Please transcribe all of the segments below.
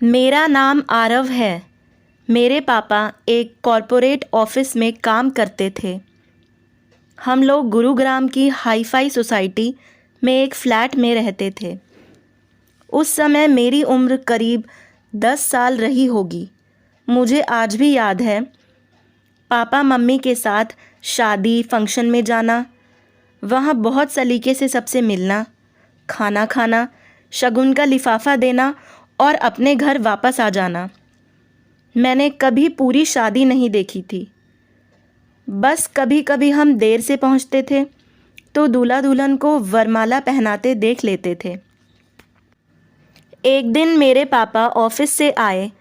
मेरा नाम आरव है। मेरे पापा एक कॉरपोरेट ऑफिस में काम करते थे। हम लोग गुरुग्राम की हाई फाई सोसाइटी में एक फ्लैट में रहते थे। उस समय मेरी उम्र करीब 10 साल रही होगी। मुझे आज भी याद है, पापा मम्मी के साथ शादी फंक्शन में जाना, वहाँ बहुत सलीके से सबसे मिलना, खाना खाना, शगुन का लिफाफा देना और अपने घर वापस आ जाना। मैंने कभी पूरी शादी नहीं देखी थी। बस कभी कभी हम देर से पहुंचते थे तो दूल्हा दुल्हन को वरमाला पहनाते देख लेते थे। एक दिन मेरे पापा ऑफिस से आए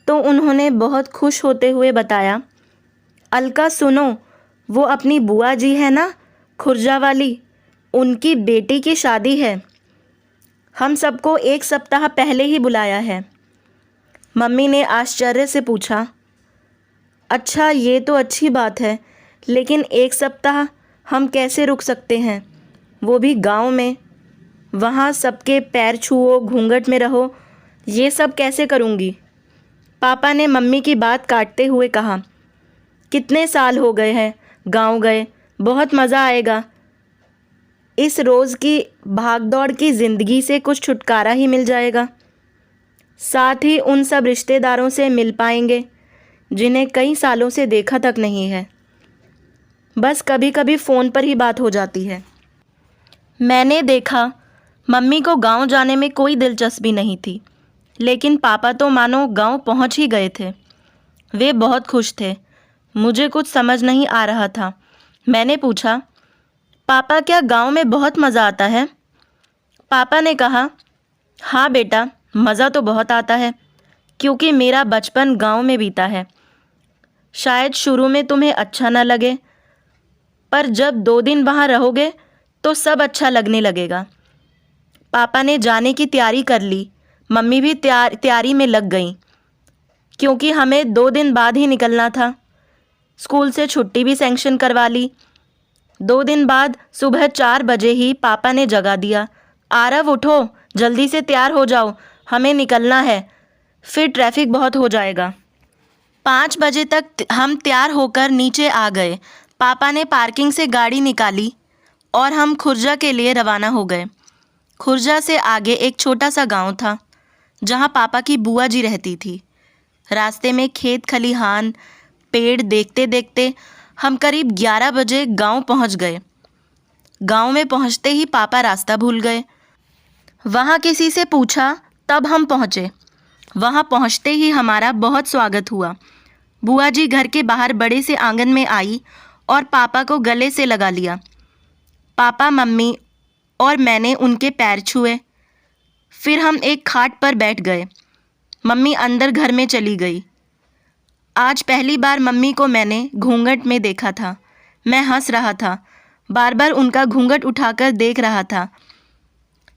तो उन्होंने बहुत खुश होते हुए बताया, अलका सुनो, वो अपनी बुआ जी है ना, खुर्जा वाली, उनकी बेटी की शादी है। हम सबको एक सप्ताह पहले ही बुलाया है। मम्मी ने आश्चर्य से पूछा, अच्छा ये तो अच्छी बात है, लेकिन एक सप्ताह हम कैसे रुक सकते हैं, वो भी गांव में। वहाँ सबके पैर छुओ, घूंघट में रहो, ये सब कैसे करूँगी। पापा ने मम्मी की बात काटते हुए कहा, कितने साल हो गए हैं गांव गए, बहुत मज़ा आएगा। इस रोज़ की भागदौड़ की ज़िंदगी से कुछ छुटकारा ही मिल जाएगा। साथ ही उन सब रिश्तेदारों से मिल पाएंगे जिन्हें कई सालों से देखा तक नहीं है। बस कभी कभी फ़ोन पर ही बात हो जाती है। मैंने देखा मम्मी को गांव जाने में कोई दिलचस्पी नहीं थी, लेकिन पापा तो मानो गांव पहुंच ही गए थे। वे बहुत खुश थे। मुझे कुछ समझ नहीं आ रहा था। मैंने पूछा, पापा क्या गांव में बहुत मज़ा आता है? पापा ने कहा, हाँ बेटा, मज़ा तो बहुत आता है, क्योंकि मेरा बचपन गांव में बीता है। शायद शुरू में तुम्हें अच्छा ना लगे, पर जब 2 दिन वहाँ रहोगे तो सब अच्छा लगने लगेगा। पापा ने जाने की तैयारी कर ली। मम्मी भी तैयारी में लग गई, क्योंकि हमें 2 दिन बाद ही निकलना था। स्कूल से छुट्टी भी सैंक्शन करवा ली। 2 दिन बाद सुबह 4 बजे ही पापा ने जगा दिया, आरव उठो, जल्दी से तैयार हो जाओ, हमें निकलना है, फिर ट्रैफिक बहुत हो जाएगा। 5 बजे तक हम तैयार होकर नीचे आ गए। पापा ने पार्किंग से गाड़ी निकाली और हम खुर्जा के लिए रवाना हो गए। खुर्जा से आगे एक छोटा सा गांव था जहां पापा की बुआ जी रहती थी। रास्ते में खेत खलिहान, पेड़ देखते देखते हम करीब 11 बजे गांव पहुंच गए। गांव में पहुंचते ही पापा रास्ता भूल गए। वहां किसी से पूछा, तब हम पहुंचे। वहां पहुंचते ही हमारा बहुत स्वागत हुआ। बुआ जी घर के बाहर बड़े से आंगन में आई और पापा को गले से लगा लिया। पापा, मम्मी और मैंने उनके पैर छुए। फिर हम एक खाट पर बैठ गए। मम्मी अंदर घर में चली गई। आज पहली बार मम्मी को मैंने घूंघट में देखा था। मैं हंस रहा था, बार बार उनका घूंघट उठाकर देख रहा था।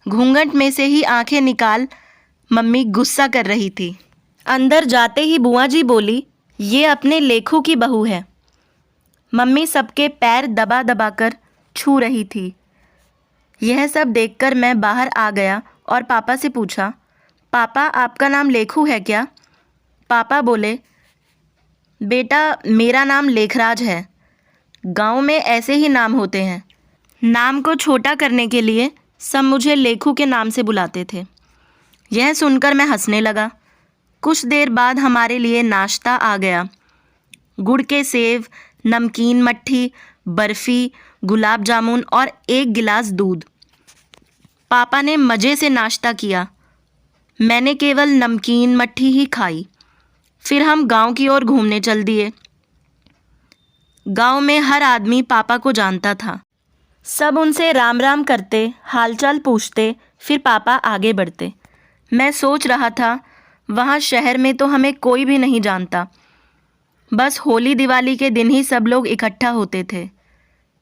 घूंघट में से ही आंखें निकाल मम्मी गुस्सा कर रही थी। अंदर जाते ही बुआ जी बोली, ये अपने लेखू की बहू है। मम्मी सबके पैर दबा दबा कर छू रही थी। यह सब देखकर मैं बाहर आ गया और पापा से पूछा, पापा आपका नाम लेखू है क्या? पापा बोले, बेटा मेरा नाम लेखराज है। गांव में ऐसे ही नाम होते हैं। नाम को छोटा करने के लिए सब मुझे लेखू के नाम से बुलाते थे। यह सुनकर मैं हंसने लगा। कुछ देर बाद हमारे लिए नाश्ता आ गया। गुड़ के सेव, नमकीन मट्ठी, बर्फ़ी, गुलाब जामुन और 1 गिलास दूध। पापा ने मज़े से नाश्ता किया। मैंने केवल नमकीन मट्ठी ही खाई। फिर हम गांव की ओर घूमने चल दिए। गांव में हर आदमी पापा को जानता था। सब उनसे राम राम करते, हालचाल पूछते, फिर पापा आगे बढ़ते। मैं सोच रहा था, वहाँ शहर में तो हमें कोई भी नहीं जानता। बस होली दिवाली के दिन ही सब लोग इकट्ठा होते थे।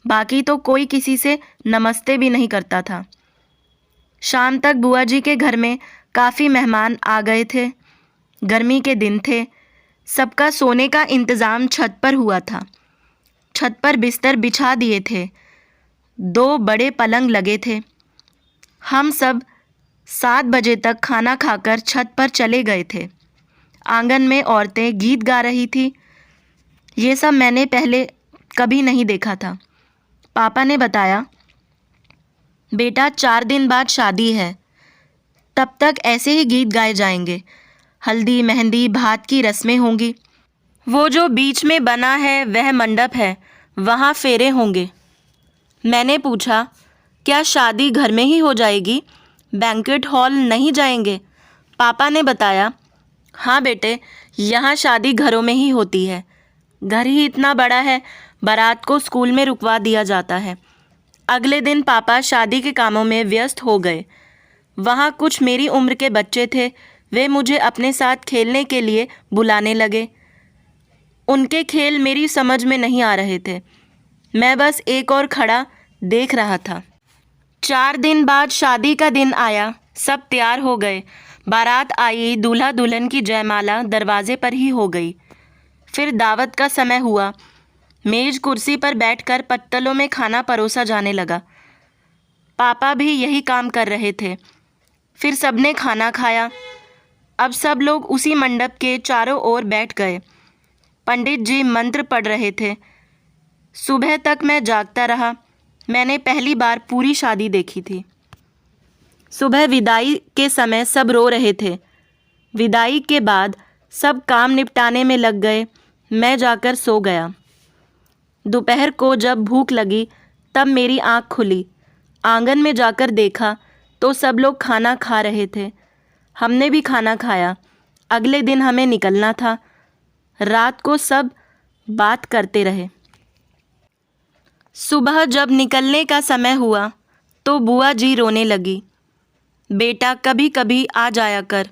बाकी तो कोई किसी से नमस्ते भी नहीं करता था। शाम तक बुआ जी के घर में काफ़ी मेहमान आ गए थे। गर्मी के दिन थे। सबका सोने का इंतज़ाम छत पर हुआ था। छत पर बिस्तर बिछा दिए थे। 2 बड़े पलंग लगे थे। हम सब 7 बजे तक खाना खाकर छत पर चले गए थे। आंगन में औरतें गीत गा रही थी। ये सब मैंने पहले कभी नहीं देखा था। पापा ने बताया, बेटा 4 दिन बाद शादी है, तब तक ऐसे ही गीत गाए जाएंगे। हल्दी मेहंदी भात की रस्में होंगी। वो जो बीच में बना है वह मंडप है, वहाँ फेरे होंगे। मैंने पूछा, क्या शादी घर में ही हो जाएगी, बैंक्वेट हॉल नहीं जाएंगे? पापा ने बताया, हाँ बेटे, यहाँ शादी घरों में ही होती है। घर ही इतना बड़ा है, बारात को स्कूल में रुकवा दिया जाता है। अगले दिन पापा शादी के कामों में व्यस्त हो गए। वहाँ कुछ मेरी उम्र के बच्चे थे, वे मुझे अपने साथ खेलने के लिए बुलाने लगे। उनके खेल मेरी समझ में नहीं आ रहे थे। मैं बस एक और खड़ा देख रहा था। 4 दिन बाद शादी का दिन आया। सब तैयार हो गए। बारात आई, दूल्हा दुल्हन की जयमाला दरवाजे पर ही हो गई। फिर दावत का समय हुआ। मेज कुर्सी पर बैठकर पत्तलों में खाना परोसा जाने लगा। पापा भी यही काम कर रहे थे। फिर सबने खाना खाया। अब सब लोग उसी मंडप के चारों ओर बैठ गए। पंडित जी मंत्र पढ़ रहे थे। सुबह तक मैं जागता रहा। मैंने पहली बार पूरी शादी देखी थी। सुबह विदाई के समय सब रो रहे थे। विदाई के बाद सब काम निपटाने में लग गए। मैं जाकर सो गया। दोपहर को जब भूख लगी तब मेरी आँख खुली। आंगन में जाकर देखा तो सब लोग खाना खा रहे थे। हमने भी खाना खाया। अगले दिन हमें निकलना था। रात को सब बात करते रहे। सुबह जब निकलने का समय हुआ तो बुआ जी रोने लगी। बेटा कभी कभी आ जाया कर,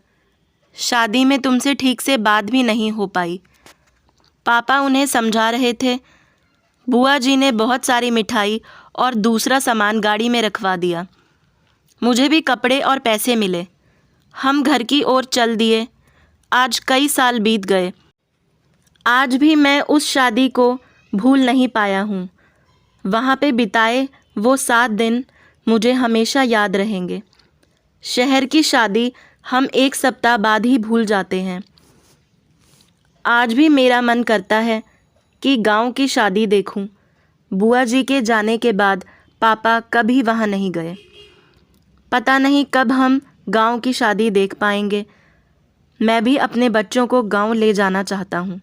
शादी में तुमसे ठीक से बात भी नहीं हो पाई। पापा उन्हें समझा रहे थे। बुआ जी ने बहुत सारी मिठाई और दूसरा सामान गाड़ी में रखवा दिया। मुझे भी कपड़े और पैसे मिले। हम घर की ओर चल दिए। आज कई साल बीत गए। आज भी मैं उस शादी को भूल नहीं पाया हूँ। वहाँ पे बिताए वो 7 दिन मुझे हमेशा याद रहेंगे। शहर की शादी हम 1 सप्ताह बाद ही भूल जाते हैं। आज भी मेरा मन करता है कि गांव की शादी देखूं। बुआ जी के जाने के बाद पापा कभी वहाँ नहीं गए। पता नहीं कब हम गांव की शादी देख पाएंगे। मैं भी अपने बच्चों को गांव ले जाना चाहता हूँ।